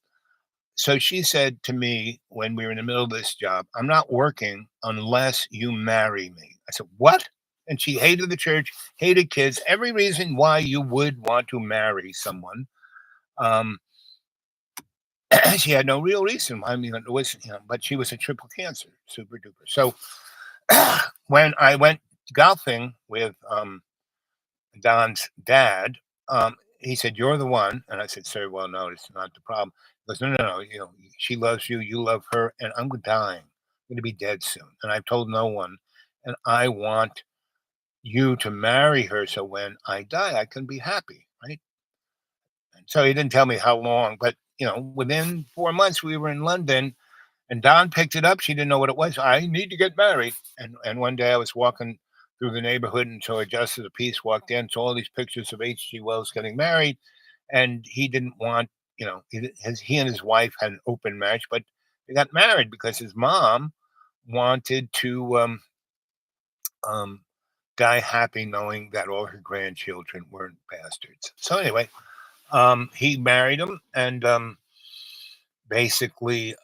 so she said to me when we were in the middle of this job, "I'm not working unless you marry me." I said, "What?" And she hated the church, hated kids, every reason why you would want to marry someone. Um, she had no real reason. I mean, it was, but she was a triple cancer, super duper. So when I went golfing with Don's dad, he said, "You're the one," and I said, "Sir, well, no, it's not the problem." He goes, "No, no, no. She loves you. You love her, and I'm dying. I'm going to be dead soon, and I've told no one, and I want you to marry her, so when I die, I can be happy, right?" And so he didn't tell me how long, but within 4 months, we were in London, and Don picked it up. She didn't know what it was. I need to get married, and one day I was walking through the neighborhood, and so a justice of peace walked in, saw all these pictures of H.G. Wells getting married, and he didn't want, he and his wife had an open marriage, but they got married because his mom wanted to um, die happy, knowing that all her grandchildren weren't bastards. So anyway, he married him, and basically,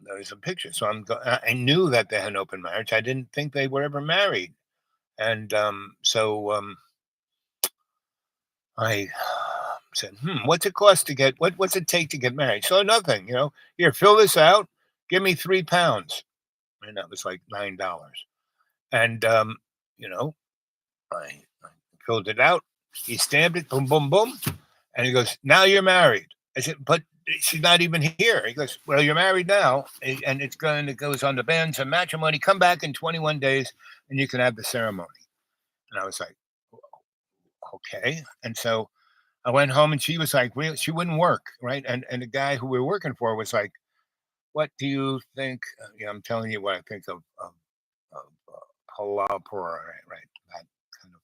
there was a picture. So I knew that they had an open marriage. I didn't think they were ever married, and so I said, what's it cost to get? What's it take to get married? So nothing. Here, fill this out. Give me £3, and that was like $9. And I filled it out. He stamped it. Boom, boom, boom. And he goes, "Now you're married." I said, "But she's not even here." He goes, "Well, you're married now, and it goes on the banns and matrimony. Come back in 21 days, and you can have the ceremony." And I was like, "Okay." And so I went home, and she was like, "Really?" She wouldn't work, right? And the guy who we were working for was like, "What do you think?" I'm telling you what I think of halal, right? That kind of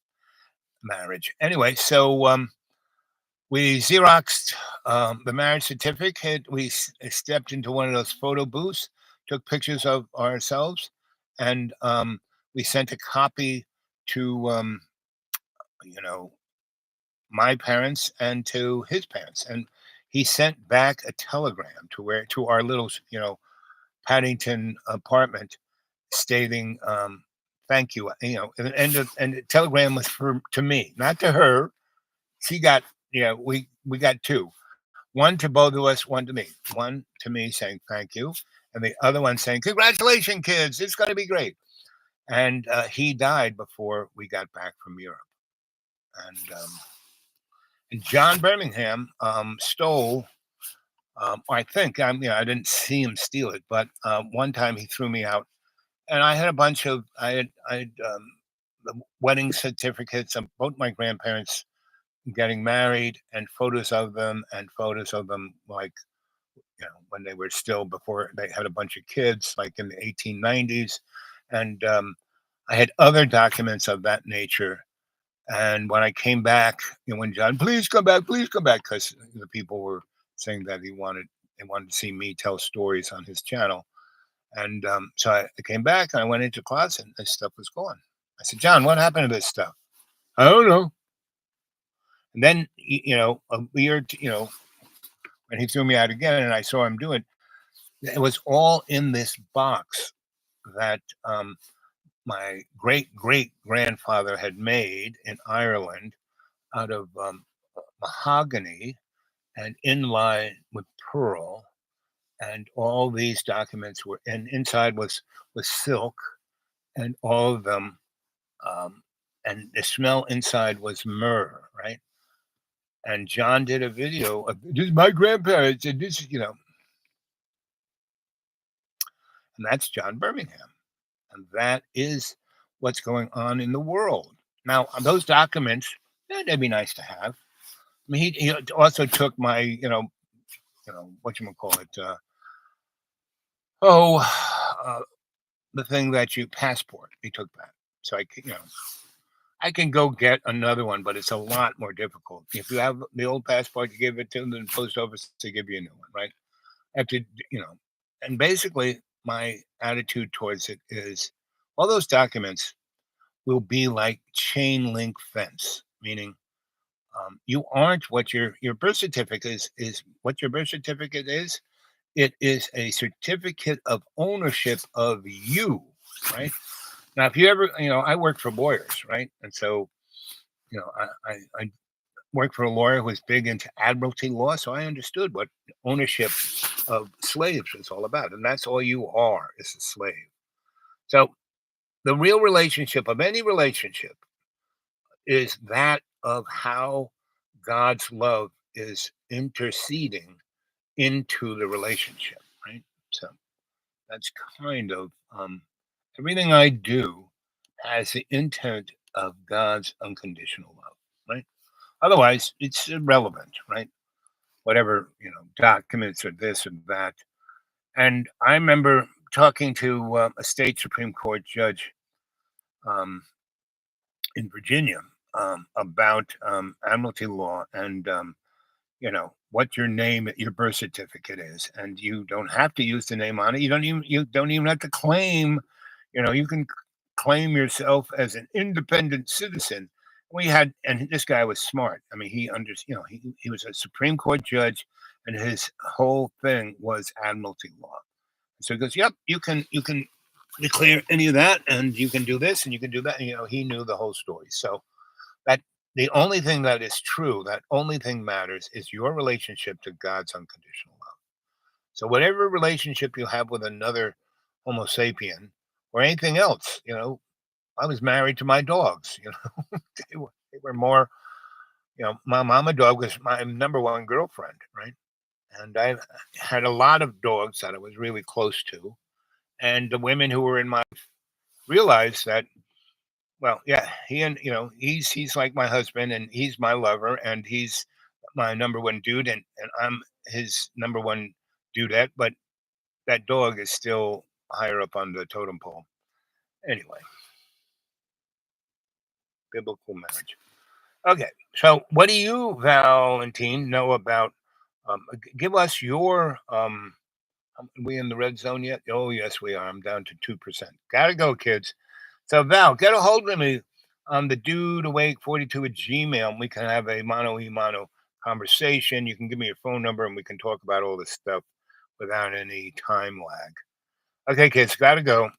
marriage. Anyway, so we Xeroxed the marriage certificate. We stepped into one of those photo booths, took pictures of ourselves, and we sent a copy to, my parents and to his parents. And he sent back a telegram to our little, Paddington apartment, stating, "Thank you." And the telegram was to me, not to her. She got, we got two. One to both of us, one to me. One to me saying thank you, and the other one saying, "Congratulations, kids! It's going to be great." And he died before we got back from Europe. And John Birmingham stole. I think I didn't see him steal it, but one time he threw me out, and I had a bunch of I had the wedding certificates of both my grandparents getting married, and photos of them, like when they were still before they had a bunch of kids, like in the 1890s. And I had other documents of that nature. And when I came back, when John, please come back, because the people were saying that they wanted to see me tell stories on his channel. And so I came back and I went into class, and this stuff was gone. I said, "John, what happened to this stuff?" "I don't know." And then, a weird, when he threw me out again and I saw him do it, it was all in this box that my great great grandfather had made in Ireland out of mahogany and inlaid with pearl. And all these documents were, and inside was silk, and all of them, and the smell inside was myrrh, right? And John did a video of this. My grandparents did this, and that's John Birmingham. And that is what's going on in the world. Now, those documents, they'd be nice to have. I mean, he also took my, what you call it, the thing that you passport. He took that, so I can go get another one, but it's a lot more difficult. If you have the old passport, you give it to the post office to give you a new one, right? After, and basically my attitude towards it is all those documents will be like chain link fence, meaning you aren't what your birth certificate is what your birth certificate is. It is a certificate of ownership of you, right? Now, if you ever, I work for lawyers, right? And so, I worked for a lawyer who was big into admiralty law, so I understood what ownership of slaves is all about. And that's all you are, is a slave. So the real relationship of any relationship is that of how God's love is interceding into the relationship, right? So that's kind of everything I do has the intent of God's unconditional love, right? Otherwise, it's irrelevant, right? Whatever, documents or this or that. And I remember talking to a state Supreme Court judge um, in Virginia about admiralty law and what your name, your birth certificate is, and you don't have to use the name on it. You don't even have to claim. You can claim yourself as an independent citizen. And this guy was smart. I mean, he was a Supreme Court judge, and his whole thing was admiralty law. So he goes, "Yep, you can declare any of that, and you can do this, and you can do that." And, he knew the whole story. So that the only thing that is true, that only thing matters, is your relationship to God's unconditional love. So whatever relationship you have with another Homo sapien or anything else, I was married to my dogs. They were more. My mama dog was my number one girlfriend, right? And I had a lot of dogs that I was really close to, and the women who were in my realized that, well, yeah, he's like my husband, and he's my lover, and he's my number one dude, and I'm his number one dudette, but that dog is still higher up on the totem pole. Anyway, biblical marriage. Okay, so what do you, Valentine, know about? Give us your. Are we in the red zone yet? Oh, yes, we are. I'm down to 2%. Gotta go, kids. So, Val, get a hold of me on the Dude Awake 42 at Gmail. We can have a mano y mano conversation. You can give me your phone number and we can talk about all this stuff without any time lag. Okay, kids, gotta go.